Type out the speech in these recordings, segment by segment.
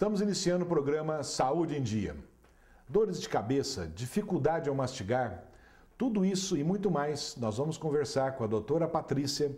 Estamos iniciando o programa Saúde em Dia. Dores de cabeça, dificuldade ao mastigar, tudo isso e muito mais nós vamos conversar com a doutora Patrícia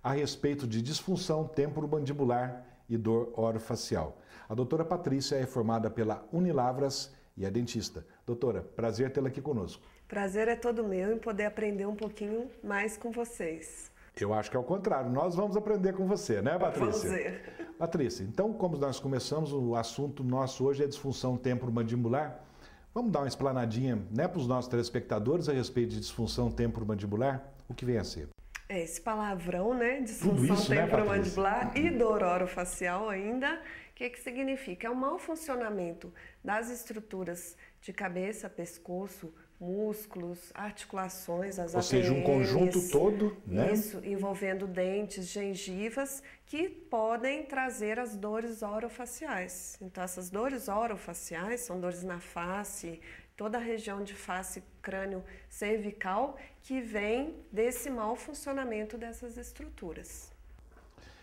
a respeito de disfunção temporomandibular e dor orofacial. A doutora Patrícia é formada pela Unilavras e é dentista. Doutora, prazer tê-la aqui conosco. Prazer é todo meu em poder aprender um pouquinho mais com vocês. Eu acho que é o contrário, nós vamos aprender com você, né, Patrícia? Vamos ver. Patrícia, então como nós começamos, o assunto nosso hoje é disfunção temporomandibular. Vamos dar uma explanadinha, né, para os nossos telespectadores a respeito de disfunção temporomandibular? O que vem a ser? Esse palavrão, né, disfunção temporomandibular e dor orofacial ainda, o que significa? É o mau funcionamento das estruturas de cabeça, pescoço, músculos, articulações, as ATMs. Ou seja, um conjunto todo, né? Isso, envolvendo dentes, gengivas, que podem trazer as dores orofaciais. Então, essas dores orofaciais são dores na face, toda a região de face, crânio, cervical, que vem desse mau funcionamento dessas estruturas.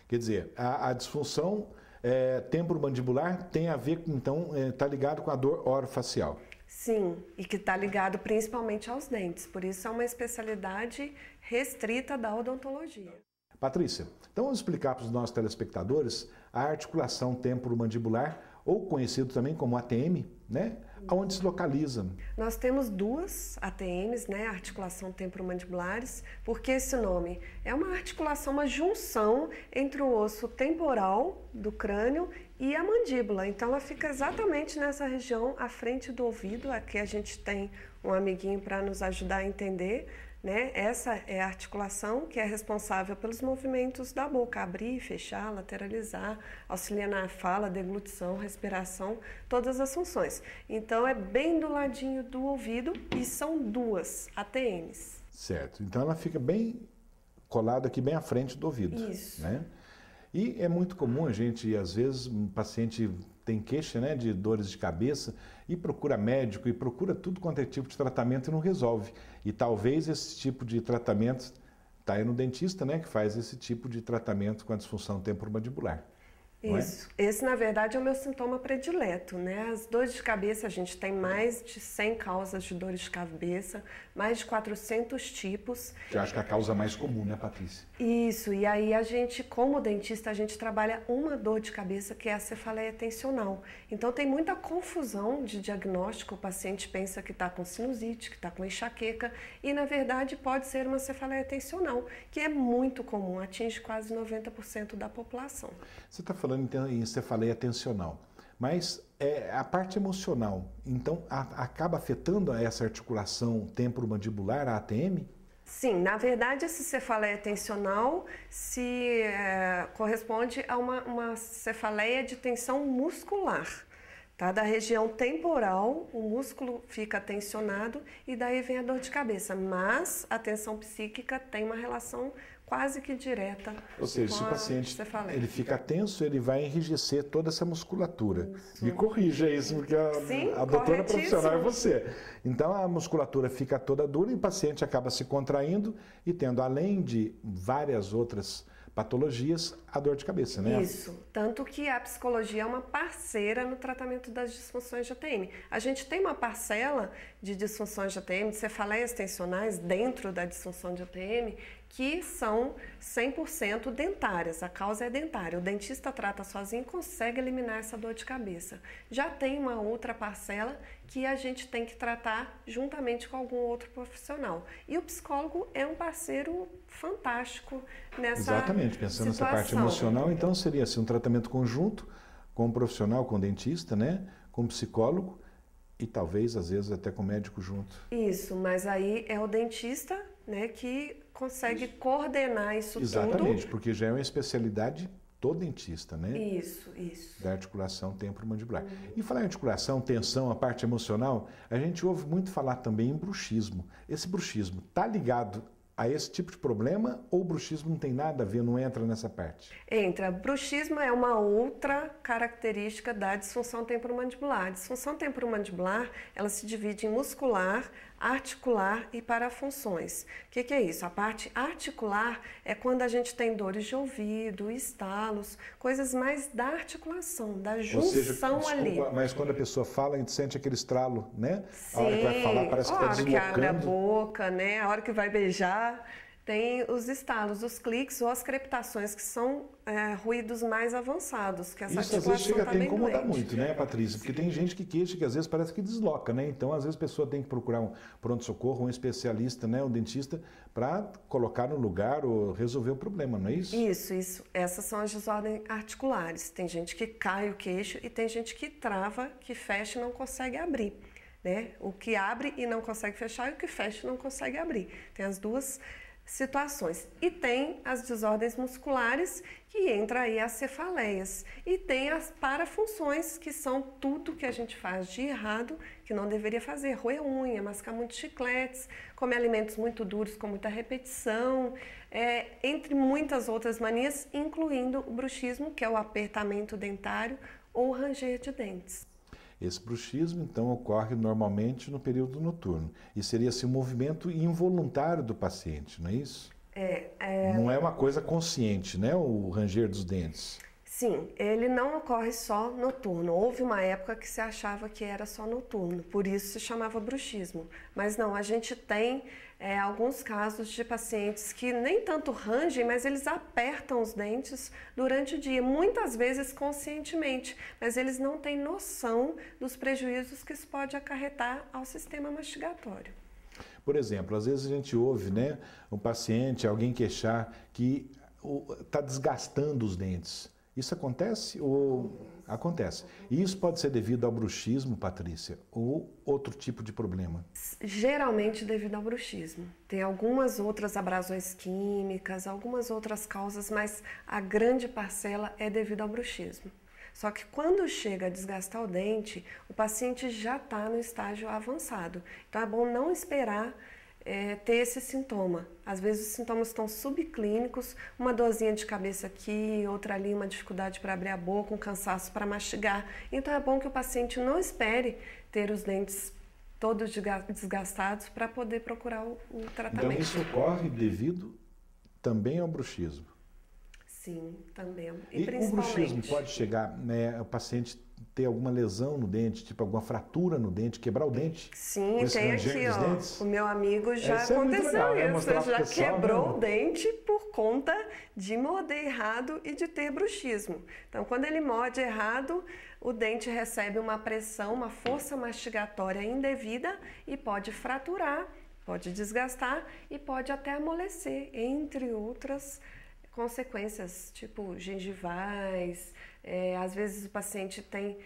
Quer dizer, a disfunção temporomandibular tem a ver, então, está ligado com a dor orofacial. Sim, e que está ligado principalmente aos dentes, por isso é uma especialidade restrita da odontologia. Patrícia, então vamos explicar para os nossos telespectadores a articulação temporomandibular, ou conhecido também como ATM, né? Onde se localiza? Nós temos duas ATMs, né? Articulação temporomandibulares. Por que esse nome? É uma articulação, uma junção entre o osso temporal do crânio e a mandíbula. Então ela fica exatamente nessa região à frente do ouvido. Aqui a gente tem um amiguinho para nos ajudar a entender, né? Essa é a articulação que é responsável pelos movimentos da boca, abrir, fechar, lateralizar, auxiliar na fala, deglutição, respiração, todas as funções. Então é bem do ladinho do ouvido e são duas ATMs. Certo, então ela fica bem colada aqui bem à frente do ouvido. Isso. Né? E é muito comum a gente, às vezes, um paciente tem queixa, né, de dores de cabeça e procura médico e procura tudo quanto é tipo de tratamento e não resolve. E talvez esse tipo de tratamento está aí no dentista, né, que faz esse tipo de tratamento com a disfunção temporomandibular. Isso. Esse, na verdade, é o meu sintoma predileto, né? As dores de cabeça, a gente tem mais de 100 causas de dores de cabeça, mais de 400 tipos. Eu acho que é a causa mais comum, né, Patrícia? Isso, e aí a gente, como dentista, a gente trabalha uma dor de cabeça que é a cefaleia tensional. Então tem muita confusão de diagnóstico, o paciente pensa que está com sinusite, que está com enxaqueca, e na verdade pode ser uma cefaleia tensional, que é muito comum, atinge quase 90% da população. Você está falando em cefaleia tensional, mas a parte emocional, então acaba afetando essa articulação temporomandibular, a ATM? Sim, na verdade esse cefaleia tensional corresponde a uma cefaleia de tensão muscular. Tá? Da região temporal, o músculo fica tensionado e daí vem a dor de cabeça. Mas a tensão psíquica tem uma relação quase que direta. Ou seja, se o paciente ele fica tenso, ele vai enrijecer toda essa musculatura. Isso. Me corrija isso, porque a doutora profissional é você. Então a musculatura fica toda dura e o paciente acaba se contraindo e tendo, além de várias outras patologias, a dor de cabeça, né? Isso, tanto que a psicologia é uma parceira no tratamento das disfunções de ATM. A gente tem uma parcela de disfunções de ATM, de cefaleias tensionais dentro da disfunção de ATM, que são 100% dentárias, a causa é dentária. O dentista trata sozinho e consegue eliminar essa dor de cabeça. Já tem uma outra parcela que a gente tem que tratar juntamente com algum outro profissional. E o psicólogo é um parceiro fantástico nessa Exatamente, pensando nessa parte emocional, então seria assim, um tratamento conjunto com o profissional, com o dentista, né, com o psicólogo e talvez, às vezes, até com o médico junto. Isso, mas aí é o dentista, né, que consegue coordenar isso tudo. Exatamente, porque já é uma especialidade do dentista, né? Isso. Da articulação temporomandibular. E falar em articulação, tensão, a parte emocional, a gente ouve muito falar também em bruxismo. Esse bruxismo está ligado a esse tipo de problema ou o bruxismo não tem nada a ver, não entra nessa parte? Entra. Bruxismo é uma outra característica da disfunção temporomandibular. A disfunção temporomandibular, ela se divide em muscular, articular e parafunções. O que é isso? A parte articular é quando a gente tem dores de ouvido, estalos, coisas mais da articulação, da junção. Ou seja, ali. Mas quando a pessoa fala, a gente sente aquele estralo, né? Sim. A hora que vai falar, parece que está deslocando. A hora que abre a boca, né? A hora que vai beijar. Tem os estalos, os cliques ou as crepitações, que são ruídos mais avançados, que essa articulação às vezes chega até a incomodar muito, né, Patrícia? Porque tem gente que queixa que às vezes parece que desloca, né? Então, às vezes a pessoa tem que procurar um pronto-socorro, um especialista, né, um dentista, para colocar no lugar ou resolver o problema, não é isso? Isso. Essas são as desordens articulares. Tem gente que cai o queixo e tem gente que trava, que fecha e não consegue abrir, né? O que abre e não consegue fechar e o que fecha e não consegue abrir. Tem as duas situações. E tem as desordens musculares, que entra aí as cefaleias. E tem as parafunções, que são tudo que a gente faz de errado, que não deveria fazer. Roer unha, mascar muitos chicletes, comer alimentos muito duros com muita repetição, entre muitas outras manias, incluindo o bruxismo, que é o apertamento dentário ou ranger de dentes. Esse bruxismo, então, ocorre normalmente no período noturno. E seria assim, um movimento involuntário do paciente, não é isso? Não é uma coisa consciente, né? O ranger dos dentes. Sim, ele não ocorre só noturno. Houve uma época que se achava que era só noturno, por isso se chamava bruxismo. Mas não, a gente tem alguns casos de pacientes que nem tanto rangem, mas eles apertam os dentes durante o dia, muitas vezes conscientemente, mas eles não têm noção dos prejuízos que isso pode acarretar ao sistema mastigatório. Por exemplo, às vezes a gente ouve, né, um paciente, alguém queixar que está desgastando os dentes. Isso acontece ou acontece? E isso pode ser devido ao bruxismo, Patrícia, ou outro tipo de problema? Geralmente devido ao bruxismo. Tem algumas outras abrasões químicas, algumas outras causas, mas a grande parcela é devido ao bruxismo. Só que quando chega a desgastar o dente, o paciente já está no estágio avançado. Então é bom não esperar ter esse sintoma. Às vezes os sintomas estão subclínicos, uma dorzinha de cabeça aqui, outra ali, uma dificuldade para abrir a boca, um cansaço para mastigar. Então é bom que o paciente não espere ter os dentes todos desgastados para poder procurar o tratamento. Então isso ocorre devido também ao bruxismo? Sim, também. E o bruxismo pode chegar, né, o paciente ter alguma lesão no dente, tipo alguma fratura no dente, quebrar o dente? Sim, tem aqui, ó, o meu amigo já aconteceu isso, já quebrou o dente por conta de morder errado e de ter bruxismo. Então, quando ele morde errado, o dente recebe uma pressão, uma força mastigatória indevida e pode fraturar, pode desgastar e pode até amolecer, entre outras consequências, tipo gengivais. Às vezes o paciente tem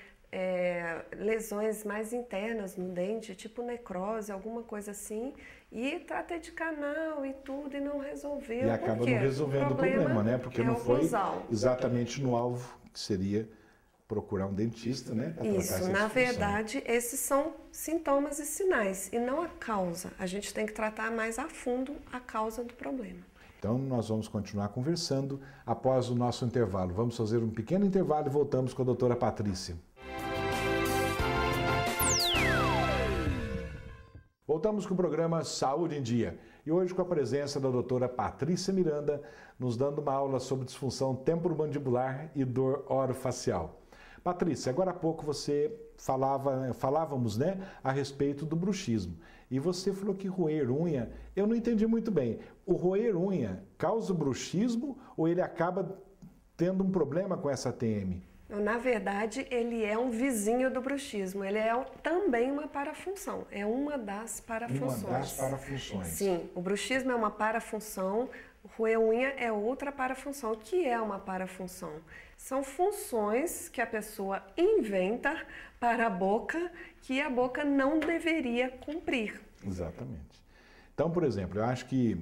lesões mais internas no dente, tipo necrose, alguma coisa assim, e trata de canal e tudo e não resolveu. E acaba não resolvendo o problema, né? Porque não foi exatamente no alvo, que seria procurar um dentista, né? Isso, na verdade, esses são sintomas e sinais, e não a causa. A gente tem que tratar mais a fundo a causa do problema. Então, nós vamos continuar conversando após o nosso intervalo. Vamos fazer um pequeno intervalo e voltamos com a doutora Patrícia. Voltamos com o programa Saúde em Dia. E hoje com a presença da doutora Patrícia Miranda, nos dando uma aula sobre disfunção temporomandibular e dor orofacial. Patrícia, agora há pouco falávamos, né, a respeito do bruxismo. E você falou que roer unha, eu não entendi muito bem. O roer unha causa o bruxismo ou ele acaba tendo um problema com essa TM? Na verdade, ele é um vizinho do bruxismo. Ele é também uma parafunção. É uma das parafunções. Uma das parafunções. Sim, o bruxismo é uma parafunção, o roer unha é outra parafunção. O que é uma parafunção? São funções que a pessoa inventa para a boca que a boca não deveria cumprir. Exatamente. Então, por exemplo, eu acho que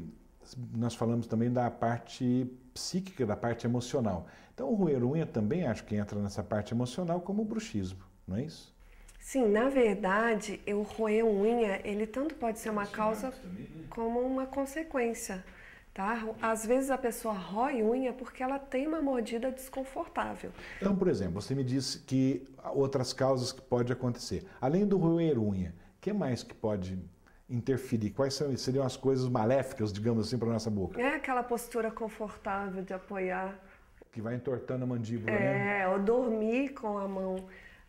nós falamos também da parte psíquica, da parte emocional. Então, o roer unha também acho que entra nessa parte emocional como o bruxismo, não é isso? Sim, na verdade, o roer unha, ele tanto pode ser uma causa como uma consequência. Tá? Às vezes a pessoa rói unha porque ela tem uma mordida desconfortável. Então, por exemplo, você me disse que outras causas que pode acontecer. Além do roer unha, o que mais que pode interferir? Quais seriam as coisas maléficas, digamos assim, para a nossa boca? É aquela postura confortável de apoiar. Que vai entortando a mandíbula, né? Ou dormir com a mão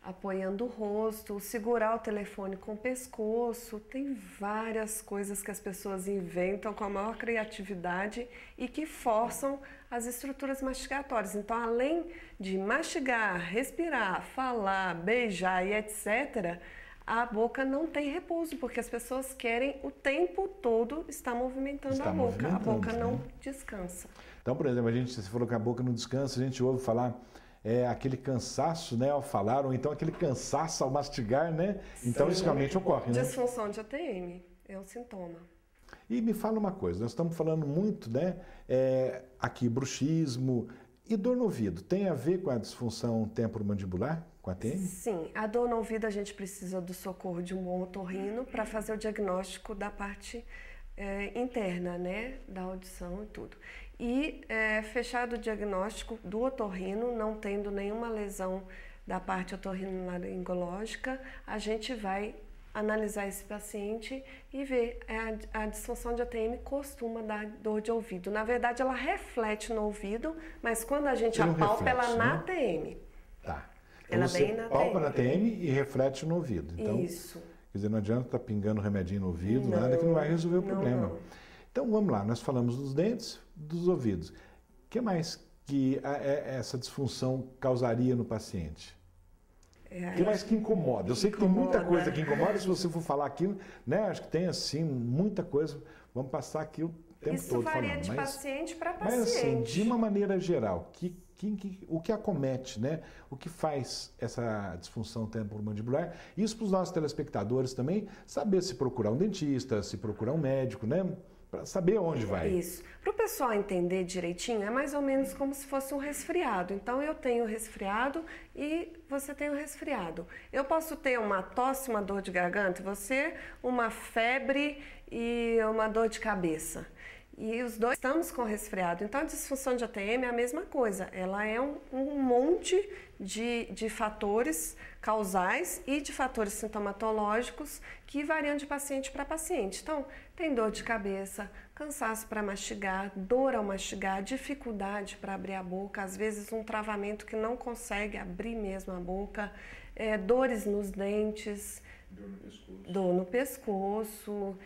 apoiando o rosto, segurar o telefone com o pescoço. Tem várias coisas que as pessoas inventam com a maior criatividade e que forçam as estruturas mastigatórias. Então, além de mastigar, respirar, falar, beijar e etc., a boca não tem repouso, porque as pessoas querem o tempo todo estar movimentando a boca. A boca não descansa. Então, por exemplo, você falou que a boca não descansa, a gente ouve falar aquele cansaço, né, ao falar, ou então aquele cansaço ao mastigar, né? Então, sim, isso realmente ocorre, né? Disfunção de ATM é um sintoma. E me fala uma coisa, nós estamos falando muito, né, aqui, bruxismo e dor no ouvido. Tem a ver com a disfunção temporomandibular, com a ATM? Sim, a dor no ouvido a gente precisa do socorro de um bom otorrino para fazer o diagnóstico da parte interna, né, da audição e tudo. E fechado o diagnóstico do otorrino, não tendo nenhuma lesão da parte otorrinolaringológica, a gente vai analisar esse paciente e ver. A disfunção de ATM costuma dar dor de ouvido. Na verdade, ela reflete no ouvido, mas quando a gente apalpa, ela na ATM. Tá. Ela você bem na palpa ATM. na ATM e reflete no ouvido. Então, isso. Quer dizer, não adianta estar pingando remedinho no ouvido, nada que não vai resolver o problema. Não. Então, vamos lá. Nós falamos dos dentes, dos ouvidos. O que mais que essa disfunção causaria no paciente? O que mais que incomoda? Eu sei que tem muita coisa que incomoda, se você for falar aqui, né? Acho que tem, assim, muita coisa. Vamos passar aqui o tempo Isso todo varia falando. de paciente para paciente. Mas, assim, de uma maneira geral, o que acomete, né? O que faz essa disfunção temporomandibular? Isso para os nossos telespectadores também, saber se procurar um dentista, se procurar um médico, né? Para saber onde vai. Isso. Para o pessoal entender direitinho, é mais ou menos como se fosse um resfriado. Então, eu tenho resfriado e você tem um resfriado. Eu posso ter uma tosse, uma dor de garganta, você uma febre e uma dor de cabeça. E os dois estamos com resfriado. Então, a disfunção de ATM é a mesma coisa. Ela é um monte de fatores causais e de fatores sintomatológicos que variam de paciente para paciente. Então, tem dor de cabeça, cansaço para mastigar, dor ao mastigar, dificuldade para abrir a boca, às vezes um travamento que não consegue abrir mesmo a boca, dores nos dentes, dor no pescoço,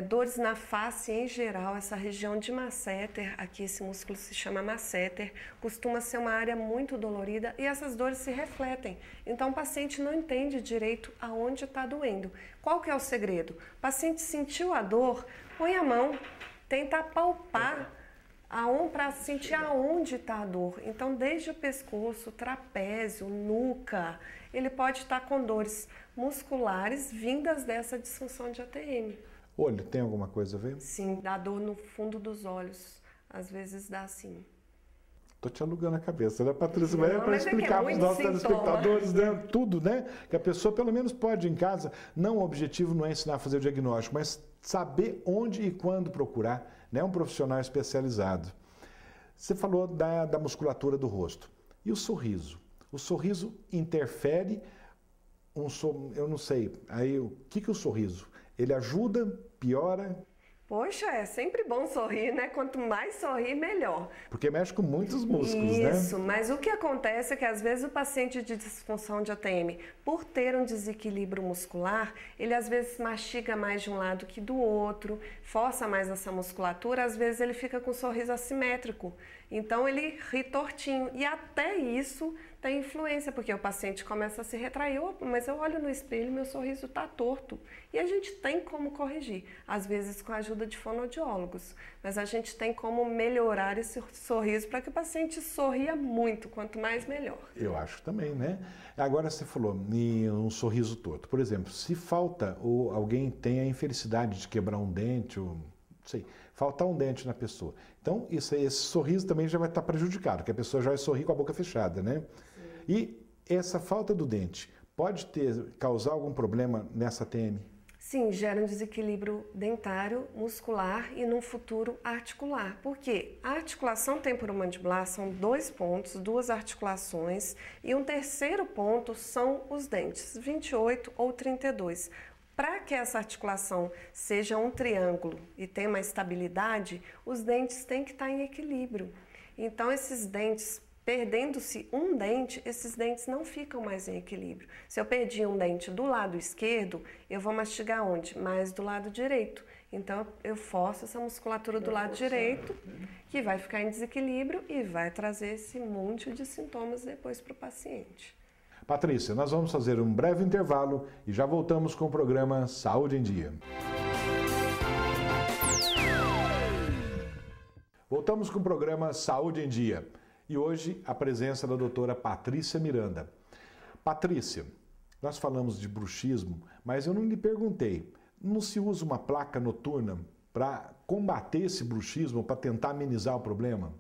dores na face em geral. Essa região de masseter, aqui esse músculo se chama masseter, costuma ser uma área muito dolorida e essas dores se refletem. Então o paciente não entende direito aonde está doendo. Qual que é o segredo? O paciente sentiu a dor, põe a mão, tenta palpar para sentir aonde está a dor. Então desde o pescoço, trapézio, nuca, ele pode estar com dores musculares vindas dessa disfunção de ATM. Olho, tem alguma coisa a ver? Sim, dá dor no fundo dos olhos. Às vezes dá sim. Tô te alugando a cabeça, né, Patrícia? Mas é para explicar para os nossos telespectadores, né, tudo, né? Que a pessoa pelo menos pode em casa. Não, o objetivo não é ensinar a fazer o diagnóstico, mas saber onde e quando procurar, né? Um profissional especializado. Você falou da musculatura do rosto. E o sorriso? O sorriso interfere? Eu não sei. Aí, o que o sorriso? Ele ajuda, piora? Poxa, é sempre bom sorrir, né? Quanto mais sorrir, melhor. Porque mexe com muitos músculos, né? Isso, mas o que acontece é que às vezes o paciente de disfunção de ATM, por ter um desequilíbrio muscular, ele às vezes mastiga mais de um lado que do outro, força mais essa musculatura, às vezes ele fica com um sorriso assimétrico. Então ele ri tortinho e até isso tem influência, porque o paciente começa a se retrair, mas eu olho no espelho e meu sorriso está torto. E a gente tem como corrigir, às vezes com a ajuda de fonoaudiólogos, mas a gente tem como melhorar esse sorriso para que o paciente sorria muito, quanto mais melhor. Eu acho também, né? Agora você falou em um sorriso torto. Por exemplo, se falta ou alguém tem a infelicidade de quebrar um dente, ou não sei, faltar um dente na pessoa. Então, esse sorriso também já vai estar prejudicado, porque a pessoa já vai sorrir com a boca fechada, né? E essa falta do dente pode causar algum problema nessa ATM? Sim, gera um desequilíbrio dentário, muscular e, no futuro, articular. Por quê? A articulação temporomandibular são 2 pontos, 2 articulações, e um terceiro ponto são os dentes, 28 ou 32. para que essa articulação seja um triângulo e tenha uma estabilidade, os dentes têm que estar em equilíbrio. Então, esses dentes, perdendo-se um dente, esses dentes não ficam mais em equilíbrio. Se eu perdi um dente do lado esquerdo, eu vou mastigar onde? Mais do lado direito. Então, eu forço essa musculatura do lado direito, que vai ficar em desequilíbrio e vai trazer esse monte de sintomas depois para o paciente. Patrícia, nós vamos fazer um breve intervalo e já voltamos com o programa Saúde em Dia. Voltamos com o programa Saúde em Dia e hoje a presença da doutora Patrícia Miranda. Patrícia, nós falamos de bruxismo, mas eu não lhe perguntei, não se usa uma placa noturna para combater esse bruxismo, para tentar amenizar o problema?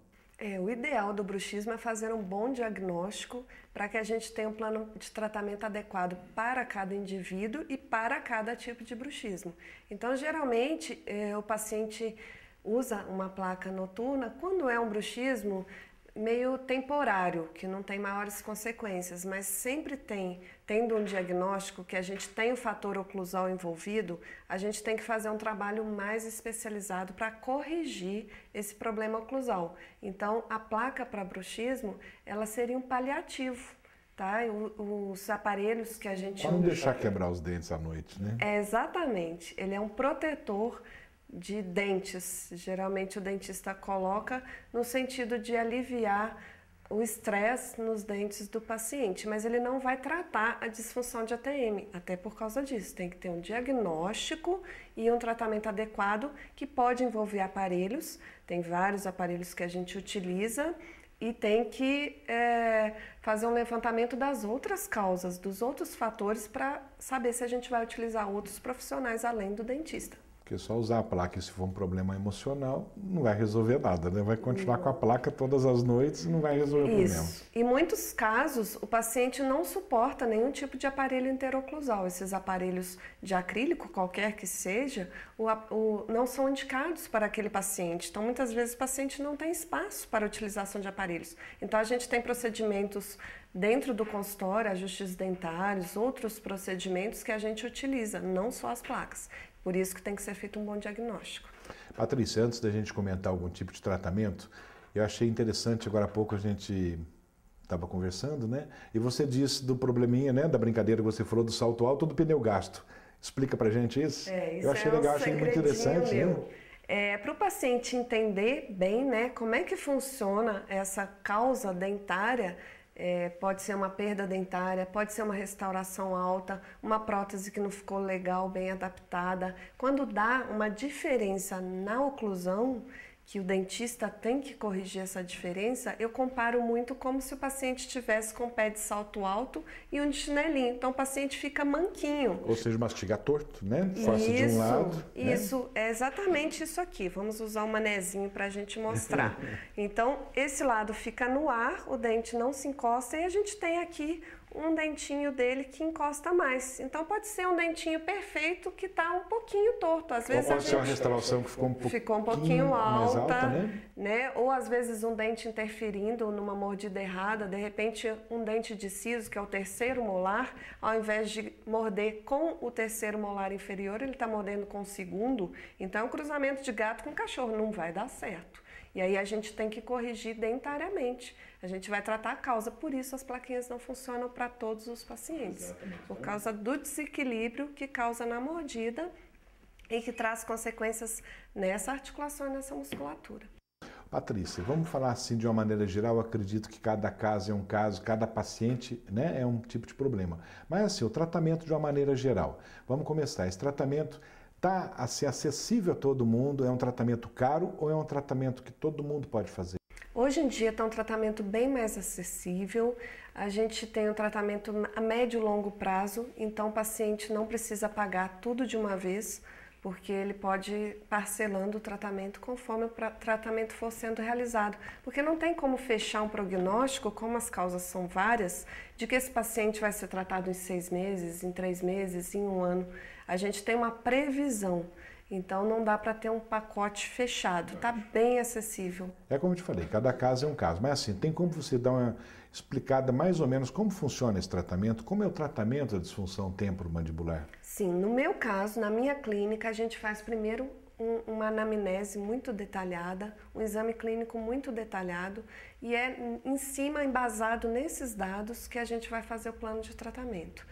O ideal do bruxismo é fazer um bom diagnóstico para que a gente tenha um plano de tratamento adequado para cada indivíduo e para cada tipo de bruxismo. Então, geralmente, o paciente usa uma placa noturna quando é um bruxismo meio temporário, que não tem maiores consequências, mas sempre tendo um diagnóstico que a gente tem o fator oclusal envolvido, a gente tem que fazer um trabalho mais especializado para corrigir esse problema oclusal. Então, a placa para bruxismo, ela seria um paliativo, tá? Os aparelhos que a gente usa... Para não deixar quebrar os dentes à noite, né? Exatamente. Ele é um protetor de dentes. Geralmente o dentista coloca no sentido de aliviar o estresse nos dentes do paciente, mas ele não vai tratar a disfunção de ATM, até por causa disso. Tem que ter um diagnóstico e um tratamento adequado que pode envolver aparelhos. Tem vários aparelhos que a gente utiliza e tem que fazer um levantamento das outras causas, dos outros fatores para saber se a gente vai utilizar outros profissionais além do dentista. Porque só usar a placa, se for um problema emocional, não vai resolver nada, né? Vai continuar com a placa todas as noites e não vai resolver o problema. Em muitos casos, o paciente não suporta nenhum tipo de aparelho interoclusal. Esses aparelhos de acrílico, qualquer que seja, não são indicados para aquele paciente. Então, muitas vezes, o paciente não tem espaço para a utilização de aparelhos. Então, a gente tem procedimentos dentro do consultório, ajustes dentários, outros procedimentos que a gente utiliza, não só as placas. Por isso que tem que ser feito um bom diagnóstico. Patrícia, antes da gente comentar algum tipo de tratamento, eu achei interessante, agora há pouco a gente estava conversando, né? E você disse do probleminha, né? Da brincadeira que você falou do salto alto ou do pneu gasto. Explica pra gente isso? Isso eu achei legal, achei muito interessante. Né? Para o paciente entender bem, né, como é que funciona essa causa dentária, pode ser uma perda dentária, pode ser uma restauração alta, uma prótese que não ficou legal, bem adaptada. Quando dá uma diferença na oclusão, que o dentista tem que corrigir essa diferença, eu comparo muito como se o paciente tivesse com o pé de salto alto e um de chinelinho. Então o paciente fica manquinho. Ou seja, mastiga torto, né? Força de um lado. Isso, é exatamente isso aqui. Vamos usar um manezinho para a gente mostrar. Então, esse lado fica no ar, o dente não se encosta e a gente tem aqui um dentinho dele que encosta mais. Então pode ser um dentinho perfeito que está um pouquinho torto. Às vezes pode ser uma restauração que ficou um pouquinho alta, mais alta, né? Ou às vezes um dente interferindo numa mordida errada, de repente um dente de siso, que é o terceiro molar, ao invés de morder com o terceiro molar inferior, ele está mordendo com o segundo. Então é um cruzamento de gato com cachorro, não vai dar certo. E aí a gente tem que corrigir dentariamente. A gente vai tratar a causa, por isso as plaquinhas não funcionam para todos os pacientes. Exatamente. Por causa do desequilíbrio que causa na mordida e que traz consequências nessa articulação e nessa musculatura. Patrícia, vamos falar assim de uma maneira geral, eu acredito que cada caso é um caso, cada paciente, né, é um tipo de problema. Mas assim, o tratamento de uma maneira geral. Vamos começar. Esse tratamento está assim, acessível a todo mundo? É um tratamento caro ou é um tratamento que todo mundo pode fazer? Hoje em dia está um tratamento bem mais acessível. A gente tem um tratamento a médio e longo prazo, então o paciente não precisa pagar tudo de uma vez, porque ele pode ir parcelando o tratamento conforme o tratamento for sendo realizado. Porque não tem como fechar um prognóstico, como as causas são várias, de que esse paciente vai ser tratado em 6 meses, em 3 meses, em 1 ano. A gente tem uma previsão. Então não dá para ter um pacote fechado, está bem acessível. É como eu te falei, cada caso é um caso. Mas assim, tem como você dar uma explicada mais ou menos como funciona esse tratamento? Como é o tratamento da disfunção temporomandibular? Sim, no meu caso, na minha clínica, a gente faz primeiro uma anamnese muito detalhada, um exame clínico muito detalhado e é em cima, embasado nesses dados, que a gente vai fazer o plano de tratamento.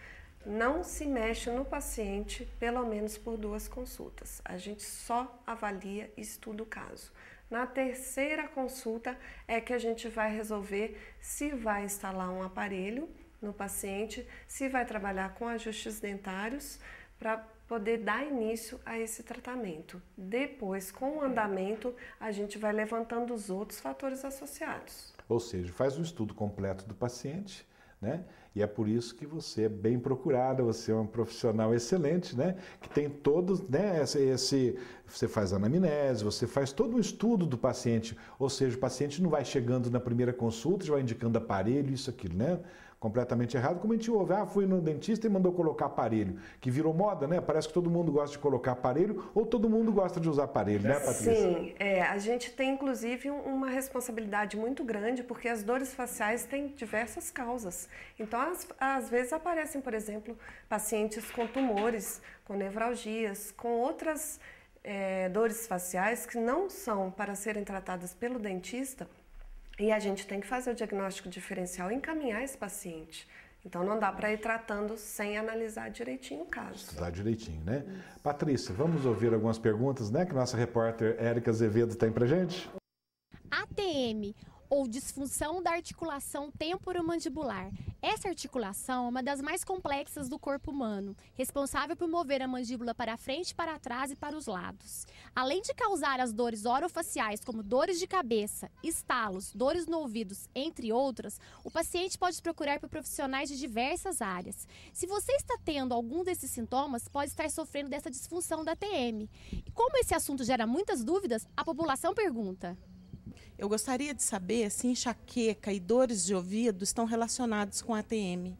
Não se mexe no paciente, pelo menos por 2 consultas. A gente só avalia e estuda o caso. Na terceira consulta é que a gente vai resolver se vai instalar um aparelho no paciente, se vai trabalhar com ajustes dentários para poder dar início a esse tratamento. Depois, com o andamento, a gente vai levantando os outros fatores associados. Ou seja, faz um estudo completo do paciente, né? E é por isso que você é bem procurada, você é um profissional excelente, né? Que tem todos, né? Você faz anamnese, você faz todo um estudo do paciente, ou seja, o paciente não vai chegando na primeira consulta, já vai indicando aparelho, isso, aquilo, né? Completamente errado, como a gente ouve, fui no dentista e mandou colocar aparelho, que virou moda, né? Parece que todo mundo gosta de colocar aparelho ou todo mundo gosta de usar aparelho, né, Patrícia? Sim, a gente tem inclusive uma responsabilidade muito grande porque as dores faciais têm diversas causas. Então, às vezes aparecem, por exemplo, pacientes com tumores, com nevralgias, com outras dores faciais que não são para serem tratadas pelo dentista. E a gente tem que fazer o diagnóstico diferencial e encaminhar esse paciente. Então não dá para ir tratando sem analisar direitinho o caso. Estudar direitinho, né? Patrícia, vamos ouvir algumas perguntas, né, que nossa repórter Érica Azevedo tem pra gente? ATM, ou disfunção da articulação temporomandibular. Essa articulação é uma das mais complexas do corpo humano, responsável por mover a mandíbula para frente, para trás e para os lados. Além de causar as dores orofaciais, como dores de cabeça, estalos, dores no ouvido, entre outras, o paciente pode procurar por profissionais de diversas áreas. Se você está tendo algum desses sintomas, pode estar sofrendo dessa disfunção da TM. E como esse assunto gera muitas dúvidas, a população pergunta: eu gostaria de saber se enxaqueca e dores de ouvido estão relacionados com a TM.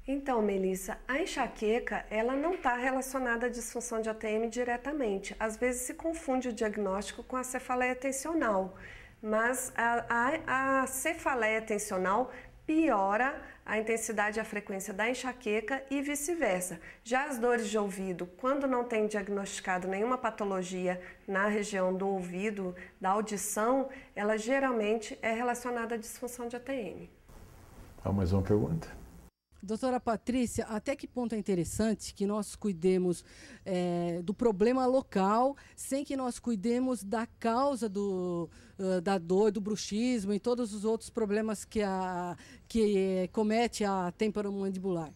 Então, Melissa, a enxaqueca, ela não está relacionada à disfunção de ATM diretamente. Às vezes se confunde o diagnóstico com a cefaleia tensional, mas a cefaleia tensional piora a intensidade e a frequência da enxaqueca e vice-versa. Já as dores de ouvido, quando não tem diagnosticado nenhuma patologia na região do ouvido, da audição, ela geralmente é relacionada à disfunção de ATM. Mais uma pergunta? Doutora Patrícia, até que ponto é interessante que nós cuidemos do problema local sem que nós cuidemos da causa da dor, do bruxismo e todos os outros problemas que comete a temporomandibular?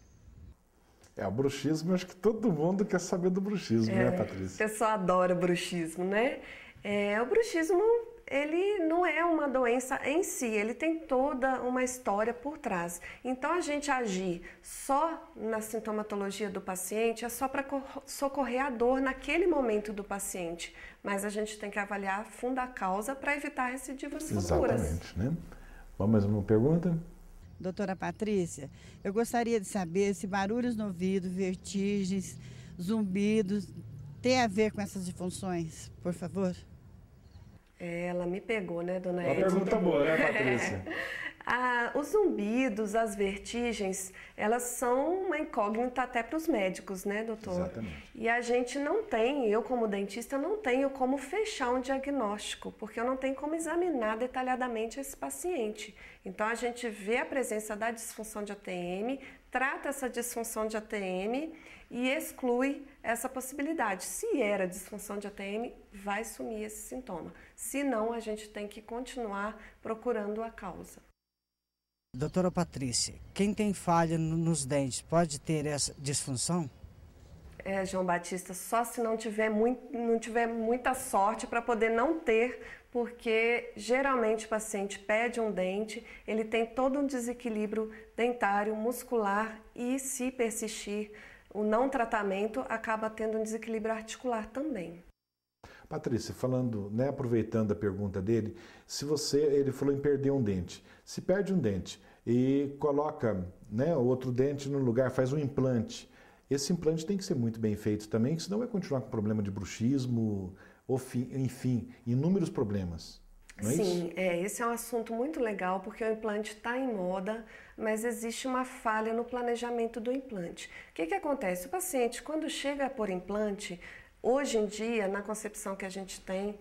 O bruxismo, acho que todo mundo quer saber do bruxismo, né, Patrícia? O pessoal adora bruxismo, né? O bruxismo, ele não é uma doença em si, ele tem toda uma história por trás. Então, a gente agir só na sintomatologia do paciente é só para socorrer a dor naquele momento do paciente. Mas a gente tem que avaliar a fundo a causa para evitar recidivas futuras. Exatamente, né? Vamos mais uma pergunta? Doutora Patrícia, eu gostaria de saber se barulhos no ouvido, vertigens, zumbidos, tem a ver com essas disfunções, por favor? Ela me pegou, né, dona Uma pergunta boa, né, Patrícia? Os zumbidos, as vertigens, elas são uma incógnita até para os médicos, né, doutor? Exatamente. E a gente não tem, eu como dentista, não tenho como fechar um diagnóstico, porque eu não tenho como examinar detalhadamente esse paciente. Então, a gente vê a presença da disfunção de ATM, trata essa disfunção de ATM e exclui essa possibilidade. Se era disfunção de ATM, vai sumir esse sintoma. Se não, a gente tem que continuar procurando a causa. Doutora Patrícia, quem tem falha nos dentes pode ter essa disfunção? João Batista, só se não tiver muita sorte para poder não ter, porque geralmente o paciente perde um dente, ele tem todo um desequilíbrio dentário, muscular e, se persistir o não tratamento, acaba tendo um desequilíbrio articular também. Patrícia, falando, né, aproveitando a pergunta dele, ele falou em perder um dente. Se perde um dente e coloca, né, outro dente no lugar, faz um implante esse implante tem que ser muito bem feito também, senão vai continuar com problema de bruxismo, enfim, inúmeros problemas. Não é Sim, isso? Esse é um assunto muito legal porque o implante está em moda, mas existe uma falha no planejamento do implante. O que acontece? O paciente, quando chega por implante, hoje em dia, na concepção que a gente tem,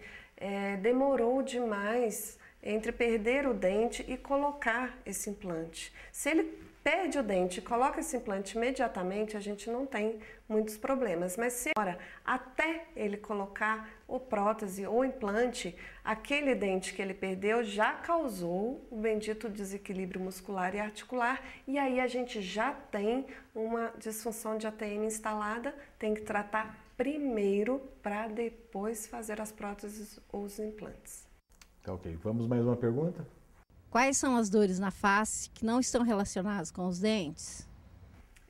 demorou demais entre perder o dente e colocar esse implante. Se ele perde o dente e coloca esse implante imediatamente, a gente não tem muitos problemas. Mas se agora, até ele colocar o prótese ou implante, aquele dente que ele perdeu já causou o bendito desequilíbrio muscular e articular, e aí a gente já tem uma disfunção de ATM instalada, tem que tratar primeiro para depois fazer as próteses ou os implantes. Tá, ok. Vamos mais uma pergunta? Quais são as dores na face que não estão relacionadas com os dentes?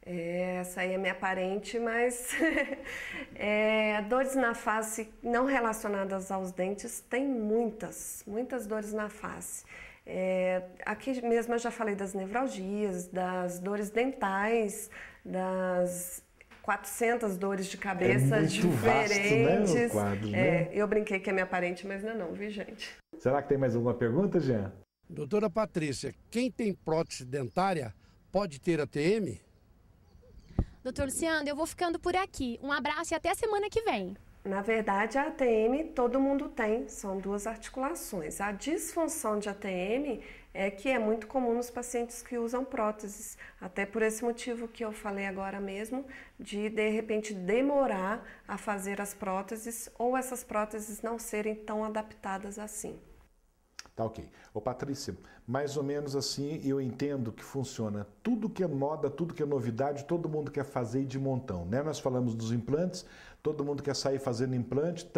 Essa aí é minha parente, mas dores na face não relacionadas aos dentes tem muitas dores na face. Aqui mesmo eu já falei das nevralgias, das dores dentais, das 400 dores de cabeça diferentes. Vasto, né, o quadro, né? Eu brinquei que é minha parente, mas não, viu, gente? Será que tem mais alguma pergunta, Jean? Doutora Patrícia, quem tem prótese dentária pode ter ATM? Doutor Luciano, eu vou ficando por aqui. Um abraço e até a semana que vem. Na verdade, a ATM todo mundo tem, são duas articulações. A disfunção de ATM é que é muito comum nos pacientes que usam próteses, até por esse motivo que eu falei agora mesmo, de repente demorar a fazer as próteses ou essas próteses não serem tão adaptadas assim. Tá, ok. Ô Patrícia, mais ou menos assim eu entendo que funciona. Tudo que é moda, tudo que é novidade, todo mundo quer fazer de montão, né? Nós falamos dos implantes, todo mundo quer sair fazendo implante,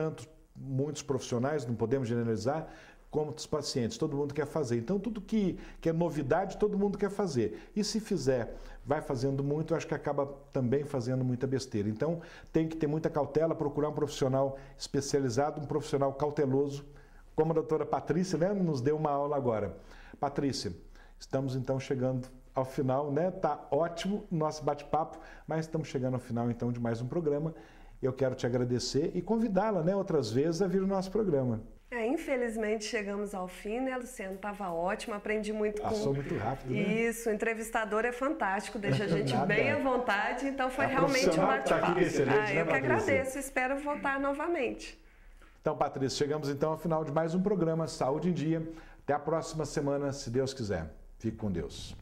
muitos profissionais, não podemos generalizar, como os pacientes, todo mundo quer fazer. Então tudo que é novidade, todo mundo quer fazer. E se fizer, vai fazendo muito, acho que acaba também fazendo muita besteira. Então tem que ter muita cautela, procurar um profissional especializado, um profissional cauteloso, como a doutora Patrícia, né, nos deu uma aula agora. Patrícia, estamos então chegando ao final, né? Tá ótimo o nosso bate-papo, mas estamos chegando ao final então de mais um programa. Eu quero te agradecer e convidá-la, né, outras vezes a vir no nosso programa. Infelizmente chegamos ao fim, né, Luciano? Estava ótimo, aprendi muito com... Passou muito rápido, né? Isso, o entrevistador é fantástico, deixa a gente bem à vontade, então foi realmente um bate-papo. Tá aqui excelente, eu que agradeço, espero voltar novamente. Então, Patrícia, chegamos então ao final de mais um programa Saúde em Dia. Até a próxima semana, se Deus quiser. Fique com Deus.